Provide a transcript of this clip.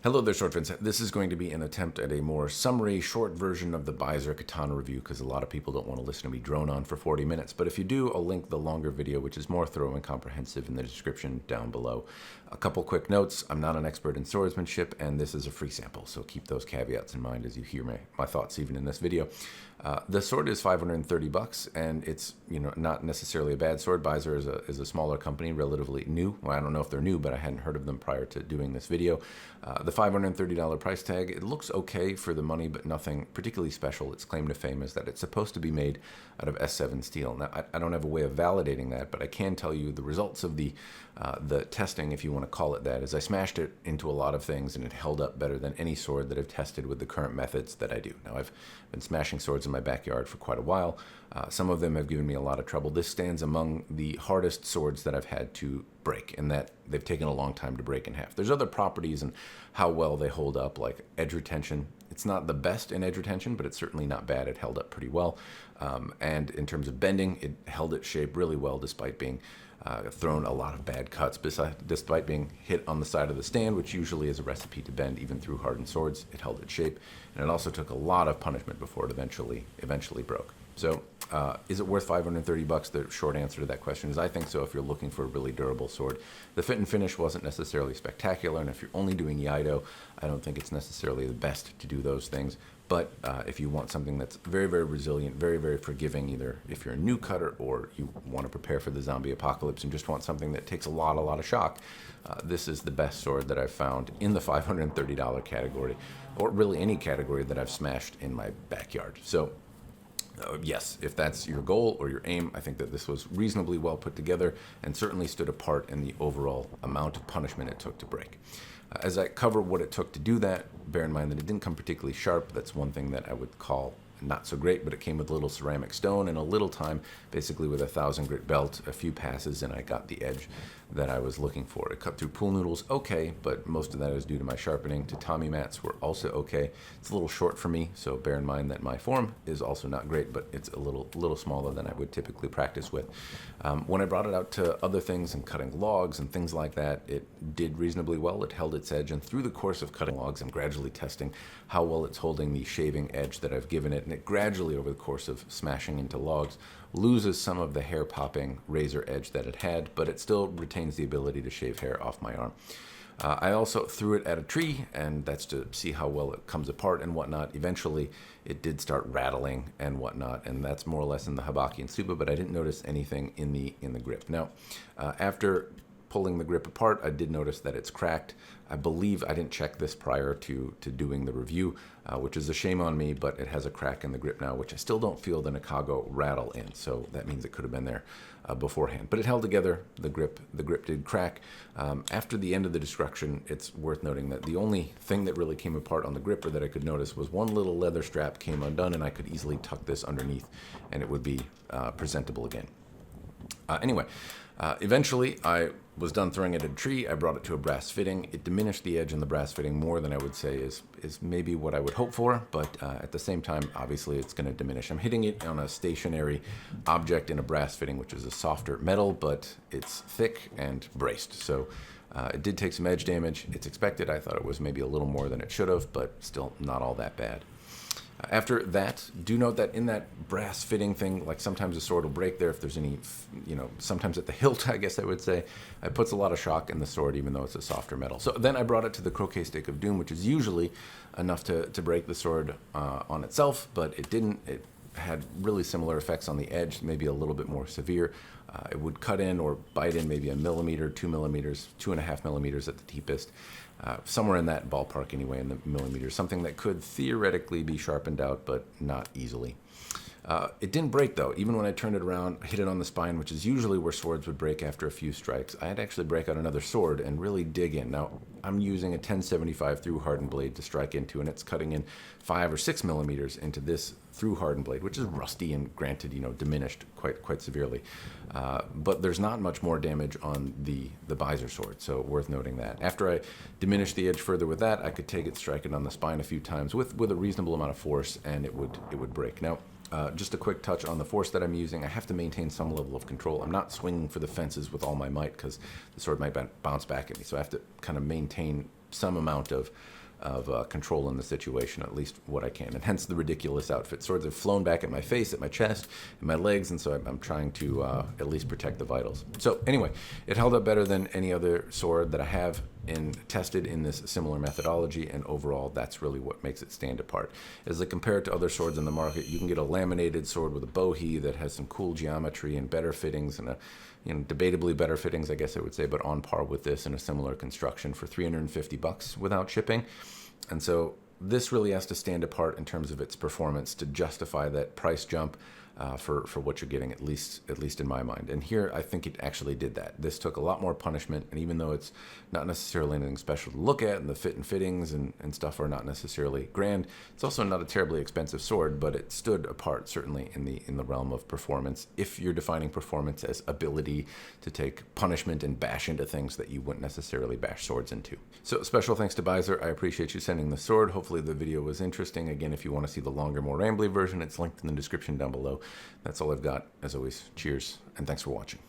Hello there, sword fans. This is going to be an attempt at a more summary, short version of the Byzer Katana review, because a lot of people don't want to listen to me drone on for 40 minutes. But if you do, I'll link the longer video, which is more thorough and comprehensive, in the description down below. A couple quick notes. I'm not an expert in swordsmanship, and this is a free sample, so keep those caveats in mind as you hear my thoughts even in this video. The sword is $530, and it's not necessarily a bad sword. Byzer is a smaller company, relatively new. Well, I don't know if they're new, but I hadn't heard of them prior to doing this video. The $530 price tag, it looks okay for the money, but nothing particularly special. Its claim to fame is that it's supposed to be made out of S7 steel. Now, I don't have a way of validating that, but I can tell you the results of the testing, if you want to call it that, is I smashed it into a lot of things, and it held up better than any sword that I've tested with the current methods that I do. Now, I've been smashing swords in my backyard for quite a while. Some of them have given me a lot of trouble. This stands among the hardest swords that I've had to break, and that they've taken a long time to break in half. There's other properties and how well they hold up, like edge retention. It's not the best in edge retention, but it's certainly not bad. It held up pretty well. And in terms of bending, it held its shape really well despite being thrown a lot of bad cuts, despite being hit on the side of the stand, which usually is a recipe to bend even through hardened swords. It held its shape, and it also took a lot of punishment before it eventually broke. So is it worth $530? The short answer to that question is I think so if you're looking for a really durable sword. The fit and finish wasn't necessarily spectacular, and if you're only doing iaido, I don't think it's necessarily the best to do those things. But if you want something that's very, very resilient, very, very forgiving, either if you're a new cutter or you want to prepare for the zombie apocalypse and just want something that takes a lot of shock, this is the best sword that I've found in the $530 category, or really any category that I've smashed in my backyard. So yes, if that's your goal or your aim, I think that this was reasonably well put together and certainly stood apart in the overall amount of punishment it took to break. As I cover what it took to do that, bear in mind that it didn't come particularly sharp. That's one thing that I would call not so great, but it came with a little ceramic stone and a little time, basically with a 1,000 grit belt, a few passes, and I got the edge that I was looking for. It cut through pool noodles okay, but most of that is due to my sharpening. Tatami mats were also okay. It's a little short for me, so bear in mind that my form is also not great, but it's a little smaller than I would typically practice with. When I brought it out to other things and cutting logs and things like that, it did reasonably well. It held its edge, and through the course of cutting logs, I'm gradually testing how well it's holding the shaving edge that I've given it, and it gradually, over the course of smashing into logs, loses some of the hair-popping razor edge that it had, but it still retains the ability to shave hair off my arm. I also threw it at a tree, and that's to see how well it comes apart and whatnot. Eventually, it did start rattling and whatnot, and that's more or less in the habaki and tsuba, but I didn't notice anything in the grip. Now, after pulling the grip apart, I did notice that it's cracked. I believe I didn't check this prior to doing the review, which is a shame on me, but it has a crack in the grip now, which I still don't feel the Nakago rattle in, so that means it could have been there beforehand. But it held together. The grip did crack. After the end of the destruction, it's worth noting that the only thing that really came apart on the gripper that I could notice was one little leather strap came undone, and I could easily tuck this underneath, and it would be presentable again. Anyway, eventually I was done throwing it at a tree. I brought it to a brass fitting. It diminished the edge in the brass fitting more than I would say is maybe what I would hope for, but at the same time, obviously it's going to diminish. I'm hitting it on a stationary object in a brass fitting, which is a softer metal, but it's thick and braced. So it did take some edge damage. It's expected. I thought it was maybe a little more than it should have, but still not all that bad. After that, do note that in that brass fitting thing, like sometimes the sword will break there if there's any, sometimes at the hilt, I guess I would say, it puts a lot of shock in the sword, even though it's a softer metal. So then I brought it to the Croquet stick of doom, which is usually enough to break the sword on itself, but it didn't. It had really similar effects on the edge, maybe a little bit more severe. It would cut in or bite in maybe 1 millimeter, 2 millimeters, 2.5 millimeters at the deepest. Somewhere in that ballpark anyway, in the millimeters, something that could theoretically be sharpened out, but not easily. It didn't break though. Even when I turned it around, hit it on the spine, which is usually where swords would break after a few strikes, I had to actually break out another sword and really dig in. Now, I'm using a 1075 through hardened blade to strike into, and it's cutting in 5 or 6 millimeters into this through hardened blade, which is rusty and granted, diminished quite severely. But there's not much more damage on the Byzer sword, so worth noting that. After I diminished the edge further with that, I could take it, strike it on the spine a few times with a reasonable amount of force, and it would break. Now, just a quick touch on the force that I'm using. I have to maintain some level of control. I'm not swinging for the fences with all my might because the sword might bounce back at me. So I have to kind of maintain some amount of control in the situation, at least what I can, and hence the ridiculous outfit. Swords have flown back at my face, at my chest, and my legs, and so I'm trying to at least protect the vitals. So anyway, it held up better than any other sword that I have tested in this similar methodology, and overall that's really what makes it stand apart. As I compare it to other swords in the market, you can get a laminated sword with a bohea that has some cool geometry and better fittings, and debatably better fittings, I guess I would say, but on par with this in a similar construction for $350 without shipping. And so this really has to stand apart in terms of its performance to justify that price jump for what you're getting, at least in my mind. And here, I think it actually did that. This took a lot more punishment, and even though it's not necessarily anything special to look at, and the fit and fittings and stuff are not necessarily grand, it's also not a terribly expensive sword, but it stood apart certainly in the realm of performance, if you're defining performance as ability to take punishment and bash into things that you wouldn't necessarily bash swords into. So special thanks to Byzer. I appreciate you sending the sword. Hopefully the video was interesting. Again, if you want to see the longer, more rambly version, it's linked in the description down below. That's all I've got. As always, cheers, and thanks for watching.